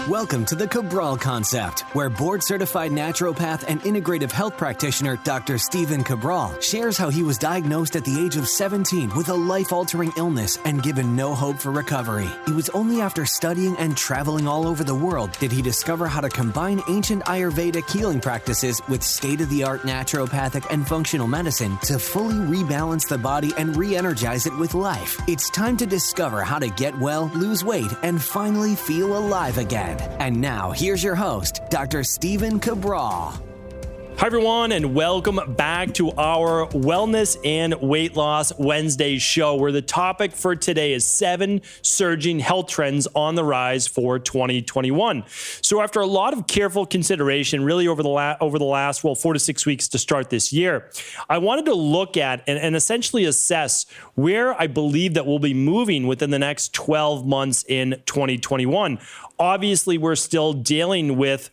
Welcome to the Cabral Concept, where board-certified naturopath and integrative health practitioner Dr. Stephen Cabral shares how he was diagnosed at the age of 17 with a life-altering illness and given no hope for recovery. It was only after studying and traveling all over the world did he discover how to combine ancient Ayurvedic healing practices with state-of-the-art naturopathic and functional medicine to fully rebalance the body and re-energize it with life. It's time to discover how to get well, lose weight, and finally feel alive again. And now, here's your host, Dr. Stephen Cabral. Hi, everyone, and welcome back to our Wellness and Weight Loss Wednesday show, where the topic for today is 7 surging health trends on the rise for 2021. So after a lot of careful consideration, really over the last 4 to 6 weeks to start this year, I wanted to look at and essentially assess where I believe that we'll be moving within the next 12 months in 2021. Obviously, we're still dealing with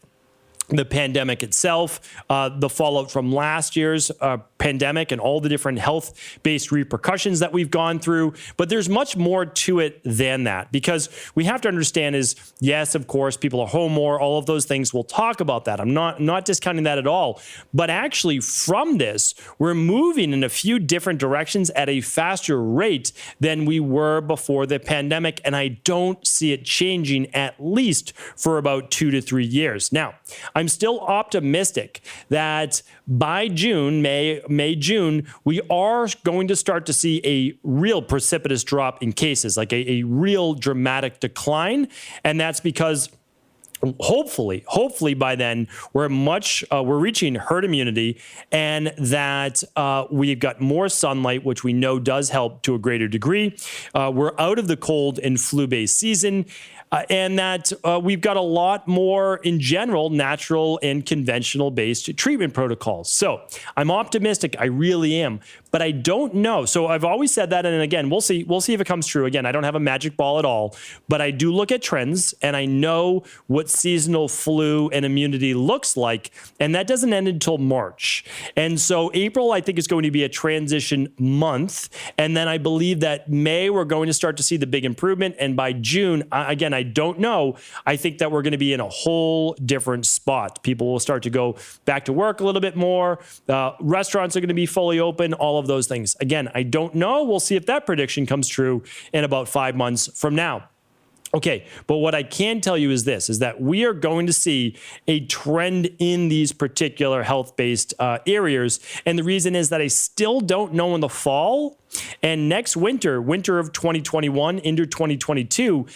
the pandemic itself, the fallout from last year's pandemic and all the different health-based repercussions that we've gone through. But there's much more to it than that, because we have to understand is, yes, of course, people are home more, all of those things. We'll talk about that. I'm not discounting that at all. But actually from this, we're moving in a few different directions at a faster rate than we were before the pandemic. And I don't see it changing at least for about 2 to 3 years. Now, I'm still optimistic that by June, May-June, we are going to start to see a real precipitous drop in cases, like a real dramatic decline. And that's because hopefully by then we're reaching herd immunity, and that we've got more sunlight, which we know does help to a greater degree. We're out of the cold and flu-based season. And that we've got a lot more, in general, natural and conventional-based treatment protocols. So I'm optimistic. I really am. But I don't know. So I've always said that. And again, we'll see if it comes true. Again, I don't have a magic ball at all. But I do look at trends, and I know what seasonal flu and immunity looks like. And that doesn't end until March. And so April, I think, is going to be a transition month. And then I believe that May, we're going to start to see the big improvement. And by June, again, I don't know. I think that we're going to be in a whole different spot. People will start to go back to work a little bit more. Restaurants are going to be fully open, all of those things. Again, I don't know. We'll see if that prediction comes true in about 5 months from now. Okay, but what I can tell you is this, is that we are going to see a trend in these particular health-based areas. And the reason is that I still don't know in the fall and next winter of 2021 into 2022,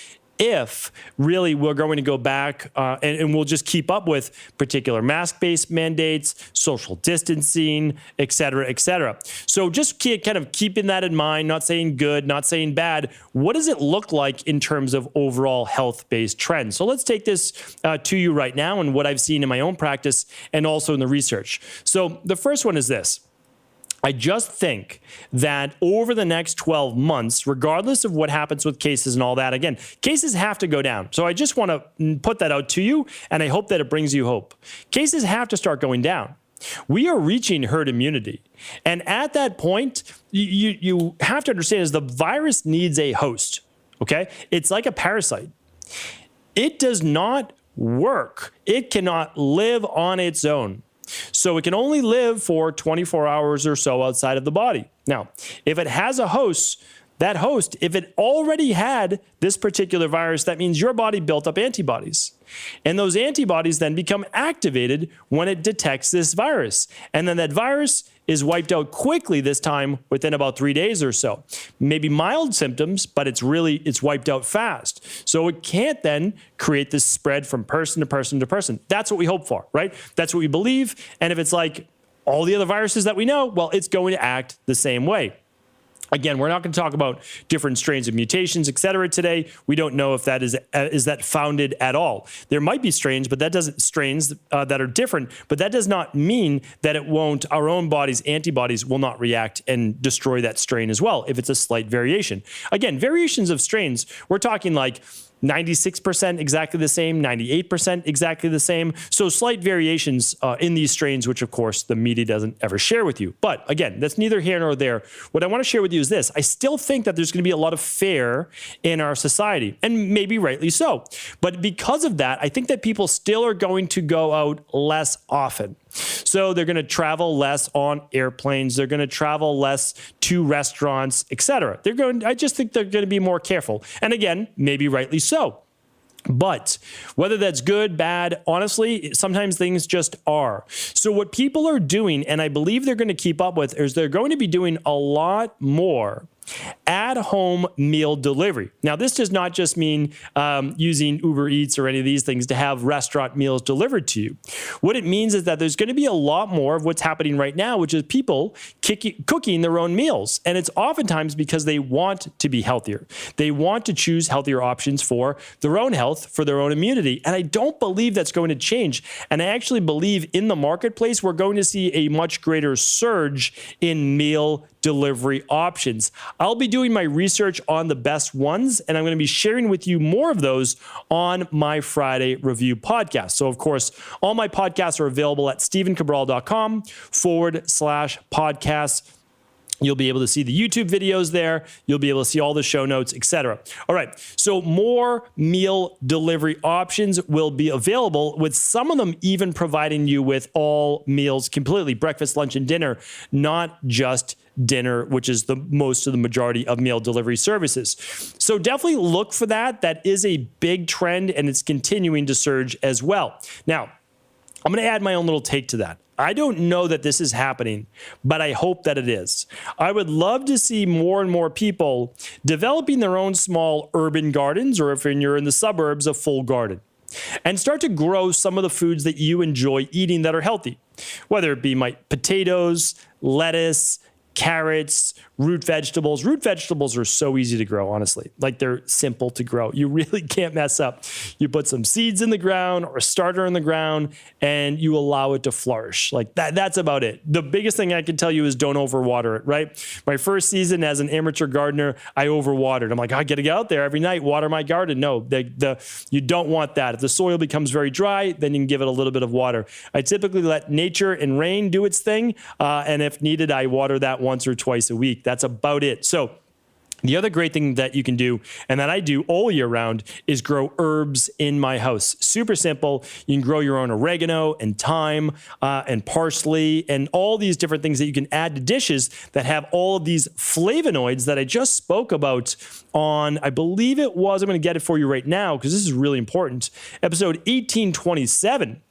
if really we're going to go back and we'll just keep up with particular mask-based mandates, social distancing, et cetera, et cetera. So just kind of keeping that in mind, not saying good, not saying bad. What does it look like in terms of overall health-based trends? So let's take this to you right now and what I've seen in my own practice and also in the research. So the first one is this. I just think that over the next 12 months, regardless of what happens with cases and all that, again, cases have to go down. So I just want to put that out to you, and I hope that it brings you hope. Cases have to start going down. We are reaching herd immunity. And at that point, you have to understand is the virus needs a host, okay? It's like a parasite. It does not work. It cannot live on its own. So it can only live for 24 hours or so outside of the body. Now, if it has a host, that host, if it already had this particular virus, that means your body built up antibodies. And those antibodies then become activated when it detects this virus. And then that virus is wiped out quickly this time within about 3 days or so. Maybe mild symptoms, but it's wiped out fast. So it can't then create this spread from person to person to person. That's what we hope for, right? That's what we believe. And if it's like all the other viruses that we know, well, it's going to act the same way. Again, we're not going to talk about different strains of mutations, et cetera, today. We don't know if that is that founded at all. There might be strains, but that doesn't that are different, but that does not mean that our own body's antibodies will not react and destroy that strain as well if it's a slight variation. Again, variations of strains, we're talking like 96% exactly the same, 98% exactly the same. So slight variations in these strains, which of course the media doesn't ever share with you. But again, that's neither here nor there. What I want to share with you is this. I still think that there's going to be a lot of fear in our society, and maybe rightly so. But because of that, I think that people still are going to go out less often. So they're going to travel less on airplanes. They're going to travel less to restaurants, etc. I just think they're going to be more careful. And again, maybe rightly so. But whether that's good, bad, honestly, sometimes things just are. So what people are doing, and I believe they're going to keep up with, is they're going to be doing a lot more at-home meal delivery. Now, this does not just mean using Uber Eats or any of these things to have restaurant meals delivered to you. What it means is that there's going to be a lot more of what's happening right now, which is people cooking their own meals. And it's oftentimes because they want to be healthier. They want to choose healthier options for their own health, for their own immunity. And I don't believe that's going to change. And I actually believe in the marketplace, we're going to see a much greater surge in meal delivery options. I'll be doing my research on the best ones, and I'm going to be sharing with you more of those on my Friday review podcast. So, of course, all my podcasts are available at stevencabral.com/podcasts. You'll be able to see the YouTube videos there. You'll be able to see all the show notes, etc. All right. So more meal delivery options will be available, with some of them even providing you with all meals completely, breakfast, lunch, and dinner, not just dinner, which is the majority of meal delivery services. So definitely look for that. That is a big trend, and it's continuing to surge as well. Now, I'm going to add my own little take to that. I don't know that this is happening, but I hope that it is. I would love to see more and more people developing their own small urban gardens, or if you're in the suburbs, a full garden, and start to grow some of the foods that you enjoy eating that are healthy, whether it be potatoes, lettuce, carrots, root vegetables. Root vegetables are so easy to grow, honestly. Like, they're simple to grow. You really can't mess up. You put some seeds in the ground or a starter in the ground, and you allow it to flourish. Like that's about it. The biggest thing I can tell you is don't overwater it, right? My first season as an amateur gardener, I overwatered. I'm like, I got to get out there every night, water my garden. No, you don't want that. If the soil becomes very dry, then you can give it a little bit of water. I typically let nature and rain do its thing, and if needed, I water that once or twice a week. That's about it. So the other great thing that you can do, and that I do all year round, is grow herbs in my house. Super simple. You can grow your own oregano and thyme and parsley and all these different things that you can add to dishes that have all of these flavonoids that I just spoke about on, I believe it was, I'm going to get it for you right now because this is really important, episode 1827.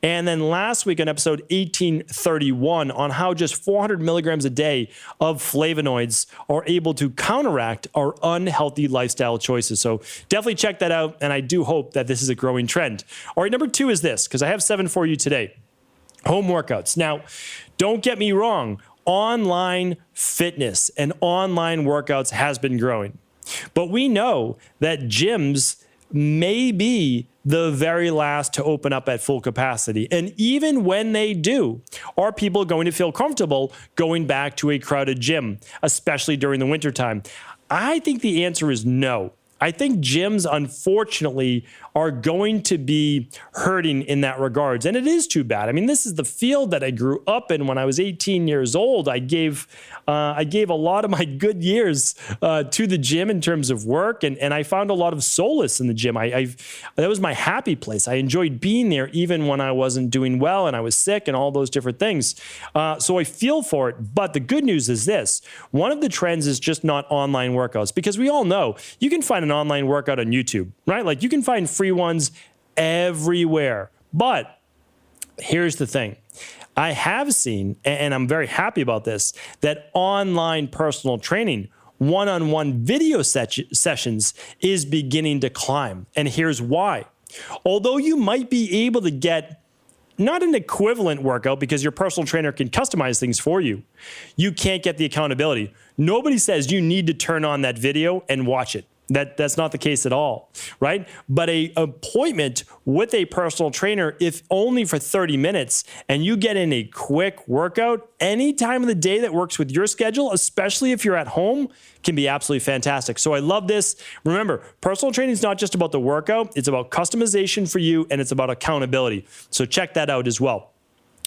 And then last week on episode 1831 on how just 400 milligrams a day of flavonoids are able to counteract our unhealthy lifestyle choices. So definitely check that out. And I do hope that this is a growing trend. All right, number 2 is this, because I have 7 for you today. Home workouts. Now, don't get me wrong. Online fitness and online workouts has been growing. But we know that gyms may be the very last to open up at full capacity. And even when they do, are people going to feel comfortable going back to a crowded gym, especially during the wintertime? I think the answer is no. I think gyms, unfortunately, are going to be hurting in that regards. And it is too bad. I mean, this is the field that I grew up in when I was 18 years old. I gave a lot of my good years to the gym in terms of work, and I found a lot of solace in the gym. That was my happy place. I enjoyed being there even when I wasn't doing well and I was sick and all those different things. So I feel for it. But the good news is this. One of the trends is just not online workouts, because we all know you can find an online workout on YouTube, right? Like, you can find free ones everywhere. But here's the thing. I have seen, and I'm very happy about this, that online personal training, one-on-one video sessions is beginning to climb. And here's why. Although you might be able to get not an equivalent workout because your personal trainer can customize things for you, you can't get the accountability. Nobody says you need to turn on that video and watch it. That's not the case at all, right? But a appointment with a personal trainer, if only for 30 minutes, and you get in a quick workout any time of the day that works with your schedule, especially if you're at home, can be absolutely fantastic. So I love this. Remember, personal training is not just about the workout. It's about customization for you, and it's about accountability. So check that out as well.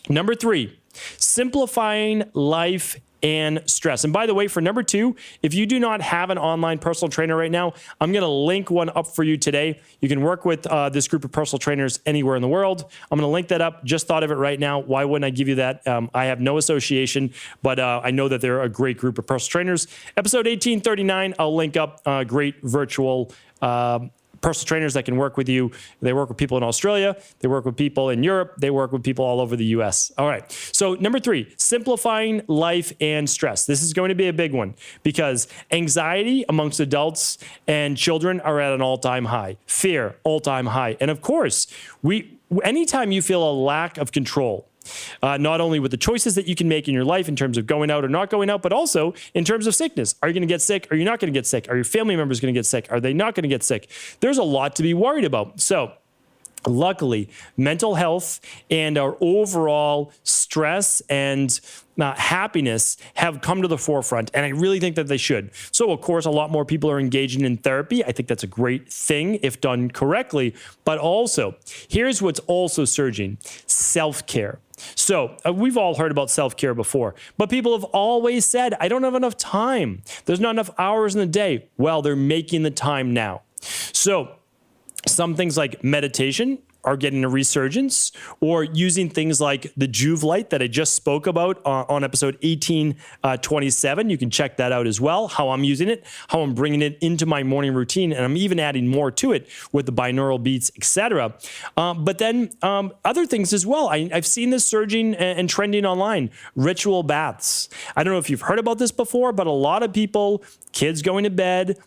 Number 3, simplifying life and stress. And by the way, for number 2, if you do not have an online personal trainer right now, I'm going to link one up for you today. You can work with this group of personal trainers anywhere in the world. I'm going to link that up. Just thought of it right now. Why wouldn't I give you that? I have no association, but I know that they're a great group of personal trainers. Episode 1839, I'll link up great virtual personal trainers that can work with you. They work with people in Australia. They work with people in Europe. They work with people all over the US. All right. So number 3, simplifying life and stress. This is going to be a big one because anxiety amongst adults and children are at an all-time high. Fear, all-time high. And of course, anytime you feel a lack of control, not only with the choices that you can make in your life in terms of going out or not going out, but also in terms of sickness. Are you going to get sick? Are you not going to get sick? Are your family members going to get sick? Are they not going to get sick? There's a lot to be worried about. So luckily, mental health and our overall stress and happiness have come to the forefront, and I really think that they should. So, of course, a lot more people are engaging in therapy. I think that's a great thing if done correctly. But also, here's what's also surging: self-care. So we've all heard about self-care before, but people have always said, I don't have enough time. There's not enough hours in the day. Well, they're making the time now. So some things like meditation are getting a resurgence, or using things like the Juve light that I just spoke about on episode 1827. You can check that out as well, how I'm using it, how I'm bringing it into my morning routine, and I'm even adding more to it with the binaural beats, etc. But then other things as well. I've seen this surging and trending online, ritual baths. I don't know if you've heard about this before, but a lot of people, kids going to bed,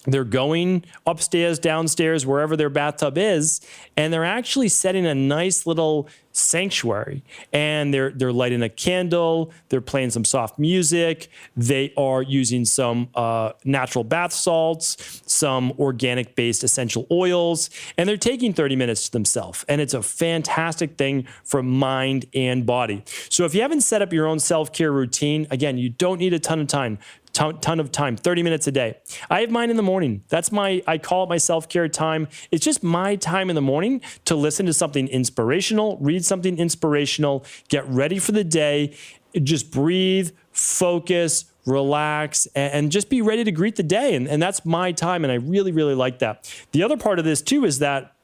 they're going upstairs, downstairs, wherever their bathtub is, and they're actually setting a nice little sanctuary. And they're lighting a candle, they're playing some soft music, they are using some natural bath salts, some organic-based essential oils, and they're taking 30 minutes to themselves. And it's a fantastic thing for mind and body. So if you haven't set up your own self-care routine, again, you don't need a ton of time. 30 minutes a day. I have mine in the morning. I call it my self-care time. It's just my time in the morning to listen to something inspirational, read something inspirational, get ready for the day, just breathe, focus, relax, and just be ready to greet the day. And that's my time, and I really, really like that. The other part of this too is that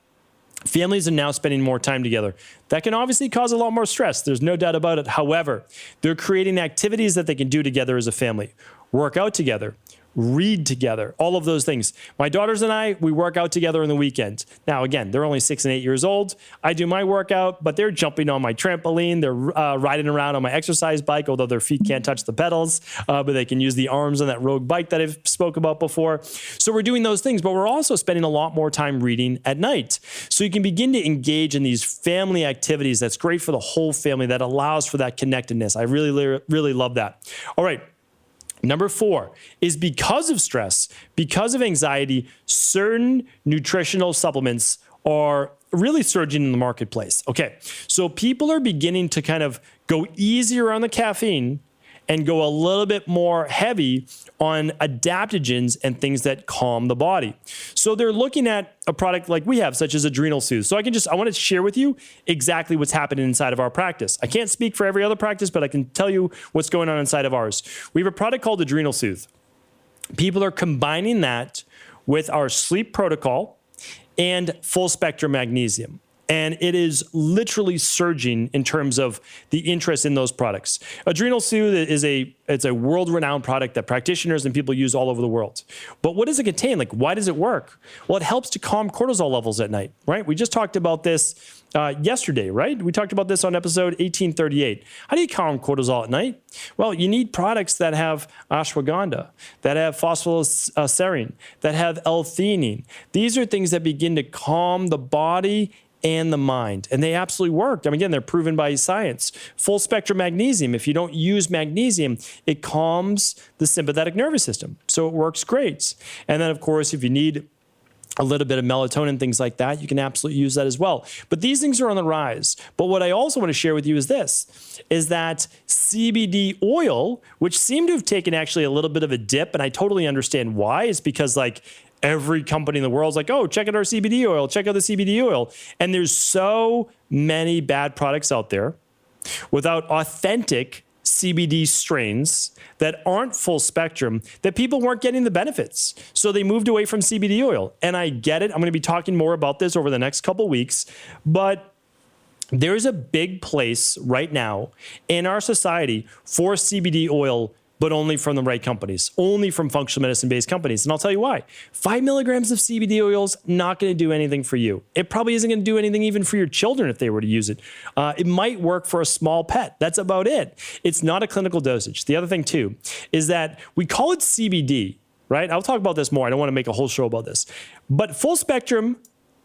families are now spending more time together. That can obviously cause a lot more stress. There's no doubt about it. However, they're creating activities that they can do together as a family. Work out together, read together, all of those things. My daughters and I, we work out together on the weekend. Now, again, they're only 6 and 8 years old. I do my workout, but they're jumping on my trampoline. They're riding around on my exercise bike, although their feet can't touch the pedals, but they can use the arms on that Rogue bike that I've spoke about before. So we're doing those things, but we're also spending a lot more time reading at night. So you can begin to engage in these family activities. That's great for the whole family. That allows for that connectedness. I really, really love that. All right. Number 4 is because of stress, because of anxiety, certain nutritional supplements are really surging in the marketplace. Okay, so people are beginning to kind of go easier on the caffeine and go a little bit more heavy on adaptogens and things that calm the body. So they're looking at a product like we have, such as Adrenal Soothe. So I want to share with you exactly what's happening inside of our practice. I can't speak for every other practice, but I can tell you what's going on inside of ours. We have a product called Adrenal Soothe. People are combining that with our sleep protocol and full spectrum magnesium. And it is literally surging in terms of the interest in those products. Adrenal Soothe is it's a world-renowned product that practitioners and people use all over the world. But what does it contain? Like, why does it work? Well, it helps to calm cortisol levels at night, right? We just talked about this yesterday, right? We talked about this on episode 1838. How do you calm cortisol at night? Well, you need products that have ashwagandha, that have phosphoserine, that have L-theanine. These are things that begin to calm the body and the mind. And they absolutely worked. I mean, again, they're proven by science. Full spectrum magnesium. If you don't use magnesium, it calms the sympathetic nervous system. So it works great. And then, of course, if you need a little bit of melatonin, things like that, you can absolutely use that as well. But these things are on the rise. But what I also want to share with you is this, is that CBD oil, which seemed to have taken actually a little bit of a dip, and I totally understand why. It's because like every company in the world is like, oh, check out our CBD oil, check out the CBD oil. And there's so many bad products out there without authentic CBD strains that aren't full spectrum, that people weren't getting the benefits. So they moved away from CBD oil. And I get it. I'm going to be talking more about this over the next couple of weeks. But there's a big place right now in our society for CBD oil, but only from the right companies, only from functional medicine-based companies. And I'll tell you why. 5 milligrams of CBD oils, not going to do anything for you. It probably isn't going to do anything even for your children if they were to use it. It might work for a small pet. That's about it. It's not a clinical dosage. The other thing, too, is that we call it CBD, right? I'll talk about this more. I don't want to make a whole show about this. But full spectrum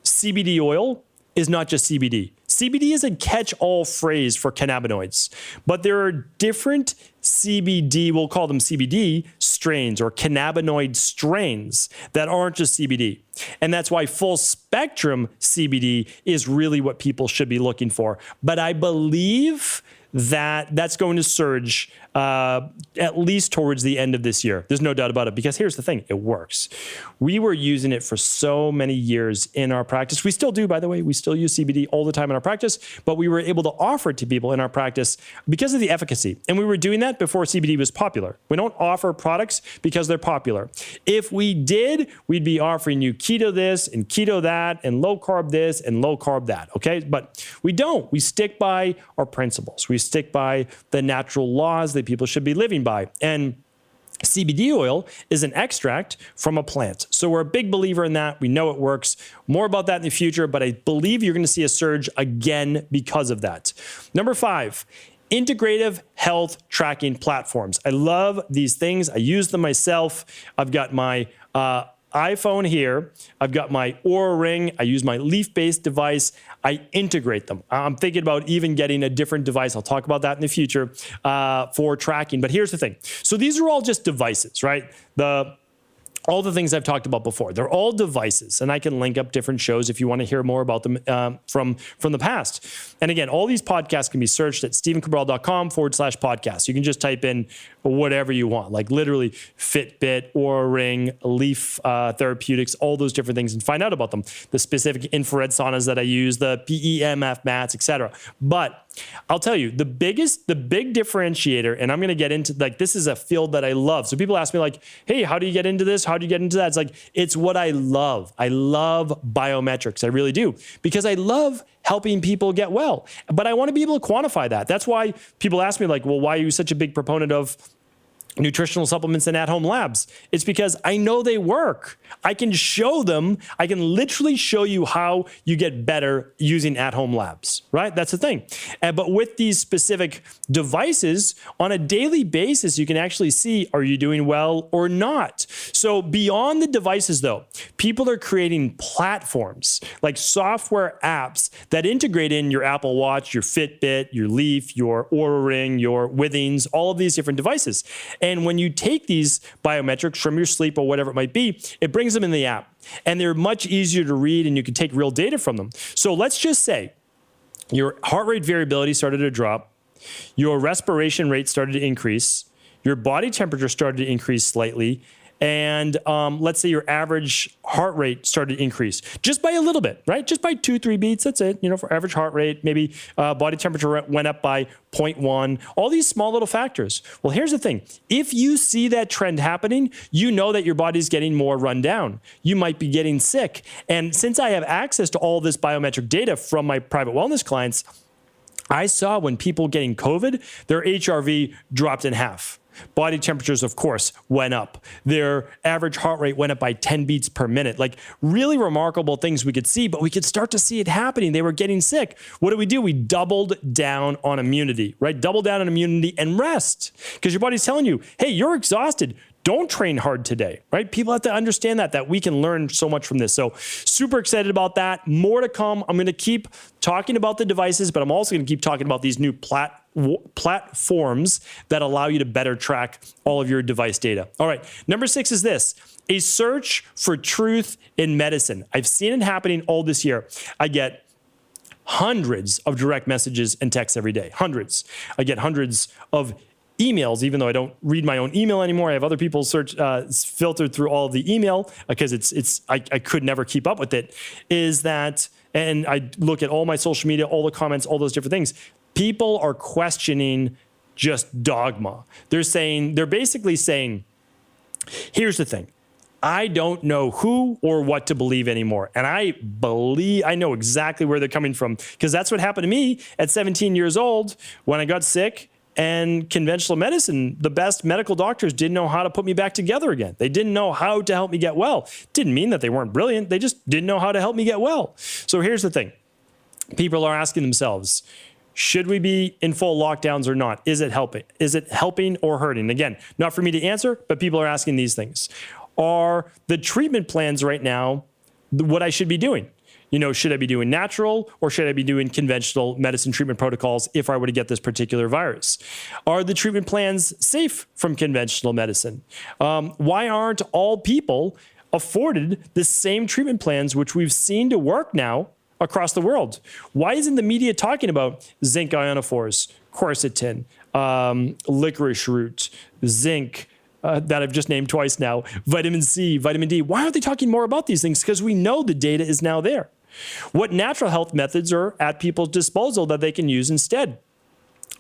CBD oil is not just CBD. CBD is a catch-all phrase for cannabinoids, but there are different CBD, we'll call them CBD strains or cannabinoid strains that aren't just CBD. And that's why full spectrum CBD is really what people should be looking for. But I believe that that's going to surge at least towards the end of this year. There's no doubt about it, because here's the thing, it works. We were using it for so many years in our practice. We still do, by the way. We still use CBD all the time in our practice, but we were able to offer it to people in our practice because of the efficacy. And we were doing that before CBD was popular. We don't offer products because they're popular. If we did, we'd be offering you keto this and keto that and low carb this and low carb that, okay? But we don't. We stick by our principles. We stick by the natural laws that people should be living by. And CBD oil is an extract from a plant. So we're a big believer in that. We know it works. More about that in the future, but I believe you're going to see a surge again because of that. Number 5, integrative health tracking platforms. I love these things. I use them myself. I've got my iPhone here. I've got my Oura Ring. I use my leaf-based device. I integrate them. I'm thinking about even getting a different device. I'll talk about that in the future for tracking. But here's the thing. So these are all just devices, right? All the things I've talked about before, they're all devices, and I can link up different shows if you want to hear more about them from the past. And again, all these podcasts can be searched at stephencabral.com/podcast. You can just type in whatever you want, like literally Fitbit, Oura Ring, Leaf Therapeutics, all those different things, and find out about them. The specific infrared saunas that I use, the PEMF mats, etc. But I'll tell you, the big differentiator, and I'm going to get into, like, this is a field that I love. So people ask me like, hey, how do you get into this? How do you get into that? It's like, it's what I love. I love biometrics. I really do, because I love helping people get well. But I want to be able to quantify that. That's why people ask me like, well, why are you such a big proponent of nutritional supplements and at-home labs? It's because I know they work. I can show them. I can literally show you how you get better using at-home labs, right? That's the thing. But with these specific devices, on a daily basis, you can actually see, are you doing well or not? So beyond the devices, though, people are creating platforms like software apps that integrate in your Apple Watch, your Fitbit, your Leaf, your Oura Ring, your Withings, all of these different devices. And when you take these biometrics from your sleep or whatever it might be, it brings them in the app. And they're much easier to read, and you can take real data from them. So let's just say your heart rate variability started to drop, your respiration rate started to increase, your body temperature started to increase slightly, and let's say your average heart rate started to increase just by a little bit, right? Just by 2-3 beats, that's it. You know, for average heart rate, maybe body temperature went up by 0.1, all these small little factors. Well, here's the thing. If you see that trend happening, you know that your body's getting more run down. You might be getting sick. And since I have access to all this biometric data from my private wellness clients, I saw when people getting COVID, their HRV dropped in half. Body temperatures, of course, went up. Their average heart rate went up by 10 beats per minute. Like, really remarkable things we could see, but we could start to see it happening. They were getting sick. What do? We doubled down on immunity, right? Double down on immunity and rest, because your body's telling you, hey, you're exhausted. don't train hard today, right? People have to understand that we can learn so much from this. So super excited about that. More to come. I'm going to keep talking about the devices, but I'm also going to keep talking about these new platforms that allow you to better track all of your device data. All right. Number 6 is this: a search for truth in medicine. I've seen it happening all this year. I get hundreds of direct messages and texts every day. Hundreds. I get hundreds of emails, even though I don't read my own email anymore. I have other people filtered through all of the email because I could never keep up with it. And I look at all my social media, all the comments, all those different things. People are questioning just dogma. They're basically saying, here's the thing. I don't know who or what to believe anymore. And I know exactly where they're coming from, because that's what happened to me at 17 years old when I got sick. And conventional medicine, the best medical doctors didn't know how to put me back together again. They didn't know how to help me get well. Didn't mean that they weren't brilliant. They just didn't know how to help me get well. So here's the thing. People are asking themselves, should we be in full lockdowns or not? Is it helping? Is it helping or hurting? Again, not for me to answer, but people are asking these things. Are the treatment plans right now what I should be doing? Should I be doing natural or should I be doing conventional medicine treatment protocols if I were to get this particular virus? Are the treatment plans safe from conventional medicine? Why aren't all people afforded the same treatment plans, which we've seen to work now across the world? Why isn't the media talking about zinc ionophores, quercetin, licorice root, zinc, that I've just named twice now, vitamin C, vitamin D? Why aren't they talking more about these things? Because we know the data is now there. What natural health methods are at people's disposal that they can use instead?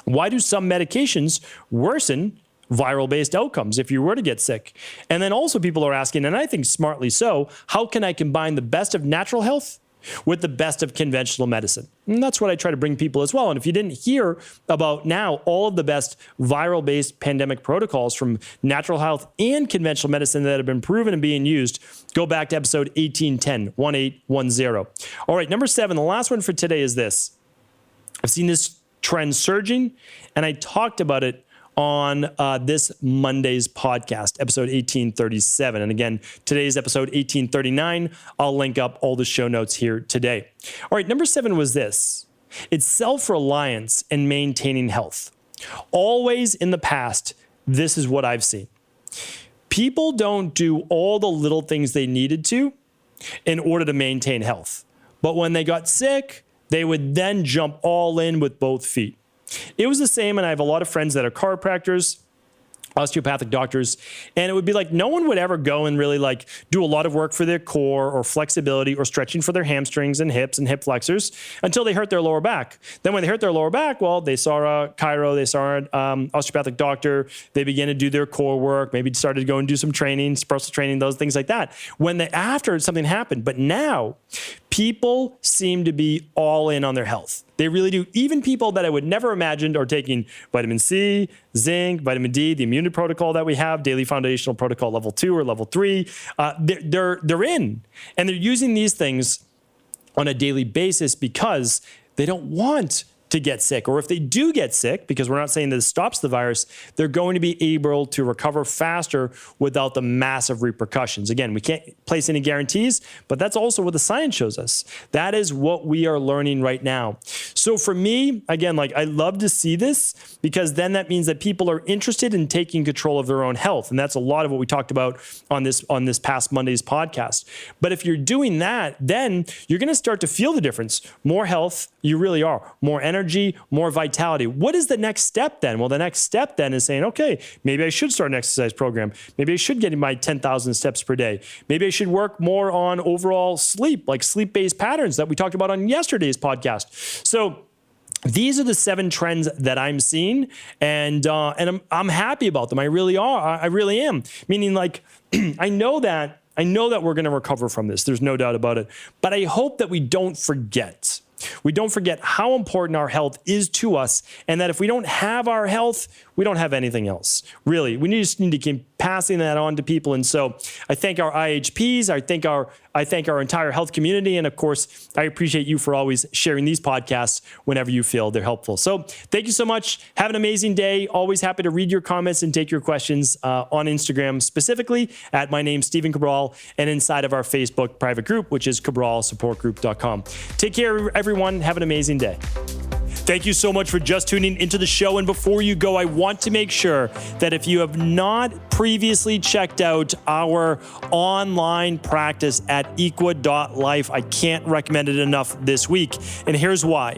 Why do some medications worsen viral-based outcomes if you were to get sick? And then also people are asking, and I think smartly so, how can I combine the best of natural health with the best of conventional medicine? And that's what I try to bring people as well. And if you didn't hear about now all of the best viral-based pandemic protocols from natural health and conventional medicine that have been proven and being used, go back to episode 1810. All right, number 7, the last one for today is this. I've seen this trend surging, and I talked about it on this Monday's podcast, episode 1837. And again, today's episode 1839. I'll link up all the show notes here today. All right, number 7 was this. It's self-reliance and maintaining health. Always in the past, this is what I've seen. People don't do all the little things they needed to in order to maintain health. But when they got sick, they would then jump all in with both feet. It was the same, and I have a lot of friends that are chiropractors, osteopathic doctors, and it would be like no one would ever go and really like do a lot of work for their core or flexibility or stretching for their hamstrings and hips and hip flexors until they hurt their lower back. Then when they hurt their lower back, well, they saw a chiro, they saw an osteopathic doctor, they began to do their core work, maybe started to go and do some training, personal training, those things like that. After something happened, but now people seem to be all in on their health. They really do. Even people that I would never imagined are taking vitamin C, zinc, vitamin D, the immunity protocol that we have, daily foundational protocol level 2 or level 3. They're in, and they're using these things on a daily basis because they don't want to get sick. Or if they do get sick, because we're not saying that it stops the virus, they're going to be able to recover faster without the massive repercussions. Again, we can't place any guarantees, but that's also what the science shows us. That is what we are learning right now. So for me, again, I love to see this because then that means that people are interested in taking control of their own health. And that's a lot of what we talked about on this past Monday's podcast. But if you're doing that, then you're going to start to feel the difference. More health, you really are. More energy, more vitality. What is the next step then? Well, the next step then is saying, okay, maybe I should start an exercise program. Maybe I should get in my 10,000 steps per day. Maybe I should work more on overall sleep, like sleep-based patterns that we talked about on yesterday's podcast. So these are the 7 trends that I'm seeing, and I'm happy about them. I really are. I really am. Meaning, I know that we're going to recover from this. There's no doubt about it. But I hope that we don't forget We don't forget how important our health is to us, and that if we don't have our health, we don't have anything else. Really, we just need to keep passing that on to people. And so I thank our IHPs, I thank our entire health community, and of course, I appreciate you for always sharing these podcasts whenever you feel they're helpful. So thank you so much. Have an amazing day. Always happy to read your comments and take your questions on Instagram, specifically at my name, Stephen Cabral, and inside of our Facebook private group, which is cabralsupportgroup.com. Take care, everyone. Have an amazing day. Thank you so much for just tuning into the show. And before you go, I want to make sure that if you have not previously checked out our online practice at equa.life, I can't recommend it enough this week. And here's why.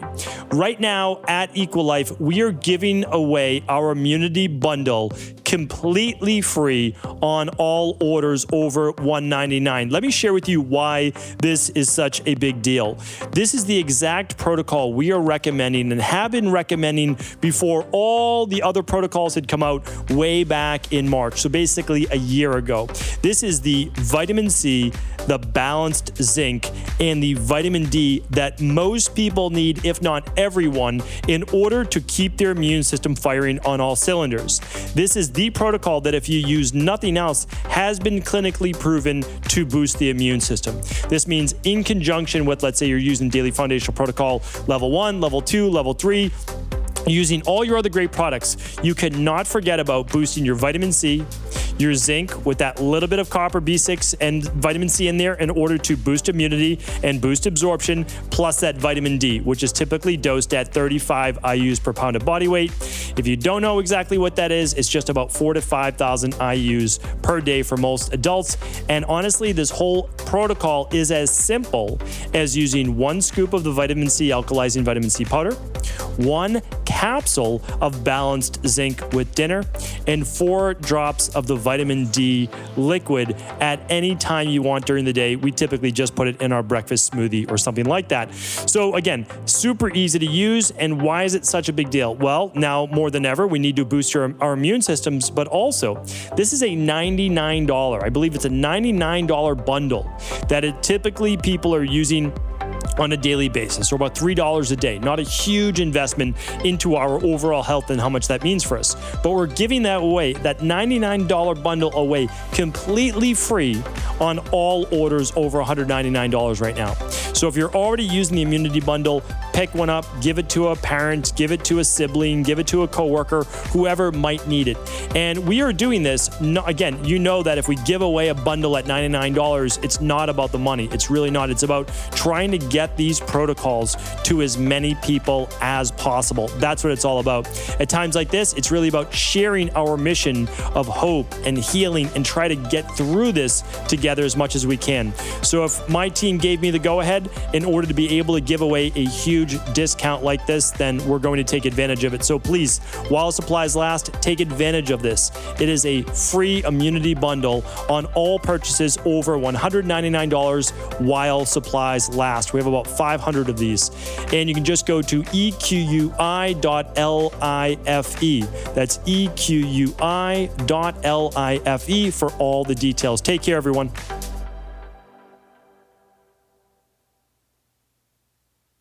Right now at EquaLife, we are giving away our immunity bundle completely free on all orders over $199. Let me share with you why this is such a big deal. This is the exact protocol we are recommending and have been recommending before all the other protocols had come out way back in March. So basically a year ago. This is the vitamin C, the balanced zinc, and the vitamin D that most people need, if not everyone, in order to keep their immune system firing on all cylinders. This is the protocol that, if you use nothing else, has been clinically proven to boost the immune system. This means in conjunction with, let's say you're using daily foundational protocol level 1, level 2, level 3, using all your other great products, you cannot forget about boosting your vitamin C, your zinc with that little bit of copper, B6, and vitamin C in there in order to boost immunity and boost absorption, plus that vitamin D, which is typically dosed at 35 IUs per pound of body weight. If you don't know exactly what that is, it's just about 4,000 to 5,000 IUs per day for most adults. And honestly, this whole protocol is as simple as using 1 scoop of the vitamin C alkalizing vitamin C powder, 1 capsule of balanced zinc with dinner, and 4 drops of the vitamin D liquid at any time you want during the day. We typically just put it in our breakfast smoothie or something like that. So again, super easy to use. And why is it such a big deal? Well, now more than ever, we need to boost our immune systems, but also this is a $99, I believe it's a $99 bundle that typically people are using on a daily basis, or about $3 a day. Not a huge investment into our overall health and how much that means for us. But we're giving that away, that $99 bundle away, completely free on all orders over $199 right now. So if you're already using the immunity bundle, pick one up, give it to a parent, give it to a sibling, give it to a coworker, whoever might need it. And we are doing this, again, you know that if we give away a bundle at $99, it's not about the money. It's really not. It's about trying to get these protocols to as many people as possible. That's what it's all about. At times like this, it's really about sharing our mission of hope and healing and try to get through this together as much as we can. So if my team gave me the go-ahead in order to be able to give away a huge discount like this, then we're going to take advantage of it. So please, while supplies last, take advantage of this. It is a free immunity bundle on all purchases over $199 while supplies last. We have about 500 of these. And you can just go to equi.life. That's equi.life for all the details. Take care, everyone.